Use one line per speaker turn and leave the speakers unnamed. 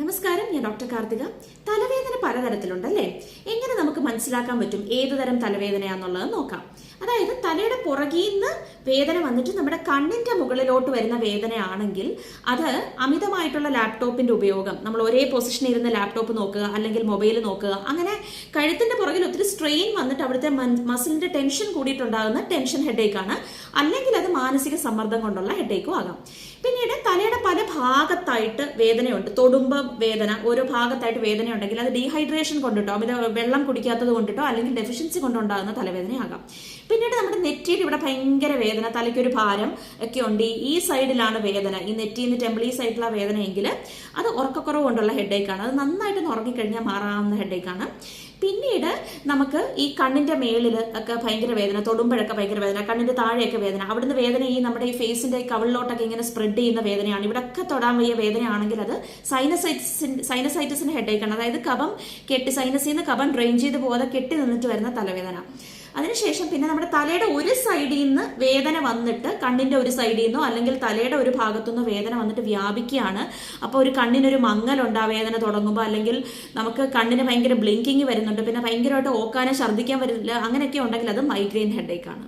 നമസ്കാരം, ഞാൻ ഡോക്ടർ കാർത്തിക. തലവേദന പലതരത്തിലുണ്ടല്ലേ? എങ്ങനെ നമുക്ക് മനസ്സിലാക്കാൻ പറ്റും ഏത് തരം തലവേദനയാന്നുള്ളത് നോക്കാം. അതായത് തലയുടെ പുറകിൽ നിന്ന് വേദന വന്നിട്ട് നമ്മുടെ കണ്ണിന്റെ മുകളിലോട്ട് വരുന്ന വേദനയാണെങ്കിൽ അത് അമിതമായിട്ടുള്ള ലാപ്ടോപ്പിന്റെ ഉപയോഗം, നമ്മൾ ഒരേ പൊസിഷനിൽ ഇരുന്ന് ലാപ്ടോപ്പ് നോക്കുക അല്ലെങ്കിൽ മൊബൈൽ നോക്കുക, അങ്ങനെ കഴുത്തിന്റെ പുറകിൽ ഒത്തിരി സ്ട്രെയിൻ വന്നിട്ട് അവിടുത്തെ മസിലിന്റെ ടെൻഷൻ കൂടിയിട്ടുണ്ടാകുന്ന ടെൻഷൻ ഹെഡേക്ക് ആണ്. അല്ലെങ്കിൽ അത് മാനസിക സമ്മർദ്ദം കൊണ്ടുള്ള ഹെഡേക്കും ആകാം. പിന്നീട് തലയുടെ പല ഭാഗത്തായിട്ട് വേദനയുണ്ട്. തൊടുമ്പം വേദന, ഓരോ ഭാഗത്തായിട്ട് വേദന ഉണ്ടെങ്കിൽ അത് ഡീഹൈഡ്രേഷൻ കൊണ്ടിട്ടോ അമിത വെള്ളം കുടിക്കാത്തത് കൊണ്ടിട്ടോ അല്ലെങ്കിൽ ഡെഫിഷ്യൻസി കൊണ്ടുണ്ടാകുന്ന തലവേദനയാകാം. പിന്നീട് നമ്മുടെ നെറ്റിയിൽ ഇവിടെ ഭയങ്കര വേദന, തലയ്ക്കൊരു ഭാരം ഒക്കെ ഉണ്ട്, ഈ സൈഡിലാണ് വേദന, ഈ നെറ്റിന്ന് ടെമ്പിൾ ഈ സൈഡിലുള്ള വേദനയെങ്കിൽ അത് ഉറക്കക്കുറവ് കൊണ്ടുള്ള ഹെഡേക്കാണ്. അത് നന്നായിട്ട് ഉറങ്ങിക്കഴിഞ്ഞാൽ മാറാവുന്ന ഹെഡേക്കാണ്. പിന്നീട് നമുക്ക് ഈ കണ്ണിന്റെ മേളിൽ ഒക്കെ ഭയങ്കര വേദന, തൊടുമ്പോഴൊക്കെ ഭയങ്കര വേദന, കണ്ണിന്റെ താഴെയൊക്കെ വേദന, അവിടുന്ന് വേദന ഈ നമ്മുടെ ഈ ഫേസിന്റെ കവിളിലോട്ടൊക്കെ ഇങ്ങനെ സ്പ്രെഡ് ചെയ്യുന്ന വേദനയാണ്. ഇവിടെയൊക്കെ തൊടാൻ വയ്യ വേദനയാണെങ്കിൽ അത് സൈനസൈറ്റിസിന്റെ ഹെഡേക്കാണ്. അതായത് കഫം കെട്ടി, സൈനസിൽ നിന്ന് കഫം ഡ്രെയിൻ ചെയ്ത് പോകാതെ കെട്ടി നിന്നിട്ട് വരുന്ന തലവേദന. അതിനുശേഷം പിന്നെ നമ്മുടെ തലയുടെ ഒരു സൈഡിൽ നിന്ന് വേദന വന്നിട്ട് കണ്ണിന്റെ ഒരു സൈഡിൽ നിന്നോ അല്ലെങ്കിൽ തലയുടെ ഒരു ഭാഗത്തുനിന്നോ വേദന വന്നിട്ട് വ്യാപിക്കുകയാണ്. അപ്പോൾ ഒരു കണ്ണിനൊരു മങ്ങലുണ്ട് ആ വേദന തുടങ്ങുമ്പോൾ, അല്ലെങ്കിൽ നമുക്ക് കണ്ണിന് ഭയങ്കര ബ്ലിങ്കിങ് വരുന്നുണ്ട്, പിന്നെ ഭയങ്കരമായിട്ട് ഓക്കാനോ ഛർദ്ദിക്കാൻ വരില്ല, അങ്ങനെയൊക്കെ ഉണ്ടെങ്കിൽ അത് മൈഗ്രെയിൻ ഹെഡേക്കാണ്.